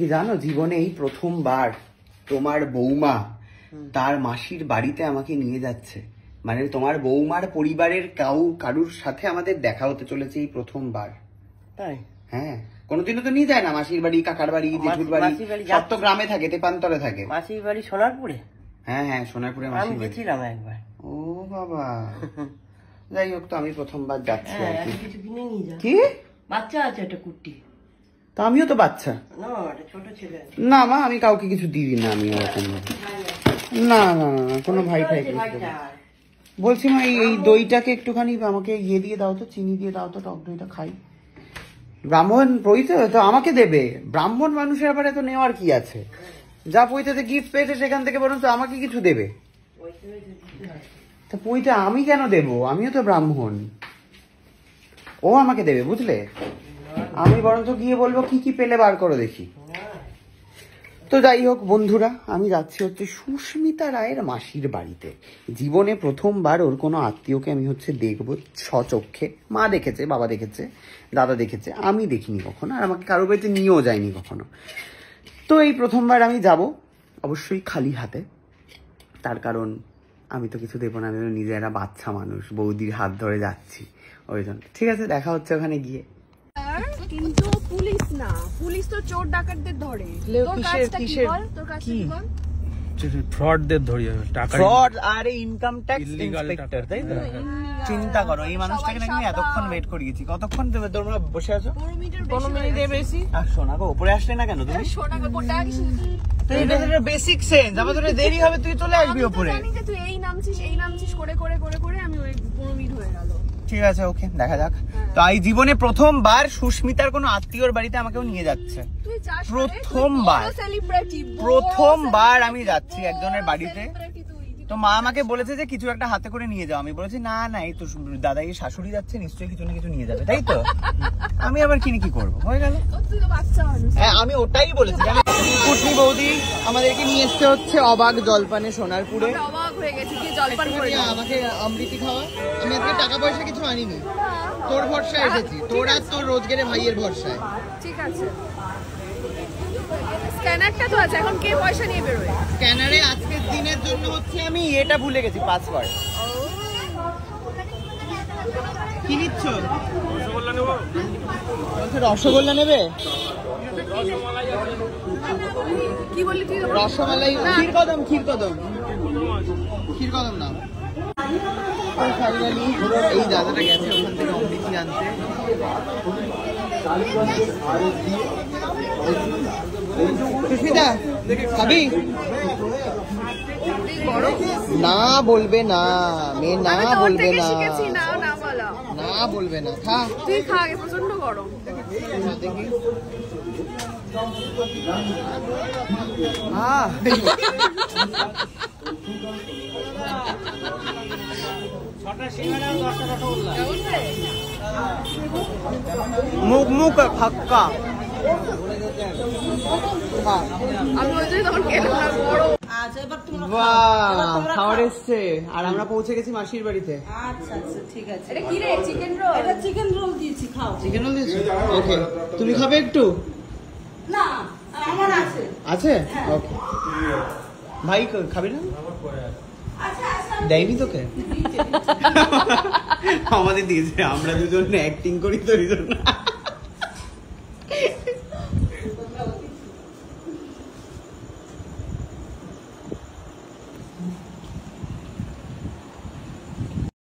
কি জানো, জীবনে এই প্রথমবার তোমার বৌমা তার মাসির বাড়িতে আমাকে নিয়ে যাচ্ছে। মানে তোমার বৌমার পরিবারের কারুর সাথে আমাদের দেখা হতে চলেছে এই প্রথমবার। তাই? হ্যাঁ, কোনোদিনও তো নিয়ে যায় না মাসির বাড়ি, কাকার বাড়ি, জেঠুর বাড়ি, সব তো গ্রামে থাকে, তেপান্তরে থাকে। মাসির বাড়ি সোনারপুরে? হ্যাঁ হ্যাঁ, সোনারপুরে মাসির বাড়ি। গেছিলাম একবার। ও বাবা, যাই হোক, তো আমি প্রথমবার যাচ্ছি আর কি। কিছু কিনে নিয়ে যা। কি বাচ্চা আছে একটা কুট্টি? তা আমিও তো বাচ্চা। না, একটা ছোট ছেলে আছে। না মা, আমি কাউকে কিছু দিই না, আমি ওরকম না না না, কোনো ভাই ঠাই বলছি মা, এই দইটাকে একটুখানি আমাকে ইয়ে দিয়ে দাও তো, চিনি দিয়ে দাও তো, টক দইটা খাই। ব্রাহ্মণ পৈতে তো আমাকে দেবে, ব্রাহ্মণ মানুষের আবার এত নেওয়ার কি আছে? যা পৈতেতে গিফট পেয়েছে সেখান থেকে বরং তো আমাকে কিছু দেবে। তা পৈতে আমি কেন দেব? আমিও তো ব্রাহ্মণ, ও আমাকে দেবে, বুঝলে? আমি বরঞ্চ গিয়ে বলবো কি কি পেলে বার করো দেখি। তো যাই হোক বন্ধুরা, আমি যাচ্ছি হচ্ছে সুস্মিতা রায়ের মাসির বাড়িতে। জীবনে প্রথমবার ওর কোনো আত্মীয়কে আমি হচ্ছে দেখবো স্বচক্ষে। মা দেখেছে, বাবা দেখেছে, দাদা দেখেছে, আমি দেখিনি কখনো, আর আমাকে কারোর বাড়িতে নিয়েও যায়নি কখনো। তো এই প্রথমবার আমি যাব, অবশ্যই খালি হাতে। তার কারণ আমি তো কিছু দেবো না, আমি নিজেরা বাচ্চা মানুষ, বৌদির হাত ধরে যাচ্ছি, ওই জন্য। ঠিক আছে, দেখা হচ্ছে ওখানে গিয়ে। কিন্তু পুলিশ না, পুলিশ তো চোর ডাকাতদের ধরে। তোর কাজটা কি বল? তোর কাজটা কি বল? ফ্রডদের ধরি, টাকা ফ্রড আর ইনকাম ট্যাক্স ইন্সপেক্টর, তাই তো? চিন্তা করো, এই মানুষটাকে নাকি আমি এতক্ষণ ওয়েট করিয়েছি। কতক্ষণ তোমরা বসে আছো? 15 মিনিটের বেশি। আর শোনা গো, উপরে আসলে না কেন তুমি? শোনা গো, টাকা কিছু তুই এটা বেসিক সেন্স, আমার তোর দেরি হবে, তুই চলে আসবি উপরে। জানি যে তুই এই নামছিস করে করে করে করে আমি ওই 15 মিনিট হয়ে গেল। ঠিক আছে, ওকে, দেখা যাক। তো এই জীবনে প্রথমবার সুস্মিতার কোনো আত্মীয়র বাড়িতে আমাকেও নিয়ে যাচ্ছে। প্রথমবার আমি যাচ্ছি একজনের বাড়িতে। তো মা আমাকে বলেছে যে কিছু একটা হাতে করে নিয়ে যাও। আমি বলেছি না না, এই তো দাদাই শাশুড়ি যাচ্ছে, নিশ্চয়ই কিছু না কিছু নিয়ে যাবে, তাই তো? আমি আবার কিনে কি করবো, হয়ে গেল। হ্যাঁ, আমি ওটাই বলেছি। কুটনি বৌদি আমাদেরকে নিয়ে এসছে হচ্ছে অবাক জলপানে সোনারপুরে। অবাক হয়ে গেছি, কি জলপান করে আমাকে অমৃতি খাওয়া। আমি আজকে টাকা পয়সা কিছু আনিনি, তোর ভরসায় এসেছি, তোর আর তোর রোজগারে ভাইয়ের ভরসায়। ঠিক আছে, স্ক্যানারটা তো আছে, এখন কে পয়সা নিয়ে বেরোয়? স্ক্যানারে আজকের দিনের জন্য হচ্ছে আমি এটা ভুলে গেছি, পাসওয়ার্ড। কি নিচ্ছ? রসগোল্লা নেব। রসগোল্লা নেবে? কি বললি তুই? রসমালাই, ক্ষীরকদম, ক্ষীরকদম না। ফাইনালি এই দাদাটা গেছে ওখান থেকে অমৃতি আনতে। সুস্মিতা, খাবি? না বলবে না, মেয়ে না বলবে না, না বলবে না। খা, তুই খা, প্রচন্ড গরম। দেখি মুখ মুখ ফাক্কা। আমি ওই জন্য তখন খেলাম না, গরম। খাবার এসছে আর আমরা পৌঁছে গেছি মাসির বাড়িতে। আচ্ছা আচ্ছা, ঠিক আছে। এটা কি রে? Chicken roll? এটা চিকেন রোল দিয়েছি, খাও। চিকেন রোল দিয়েছি, ওকে। তুমি খাবে একটু? না, আমার আছে। আছে, ওকে। ভাই খাবি না? দেয়নি তোকে? আমাদের দিয়েছে, আমরা দুজন অ্যাক্টিং করি তো, এই জন্য।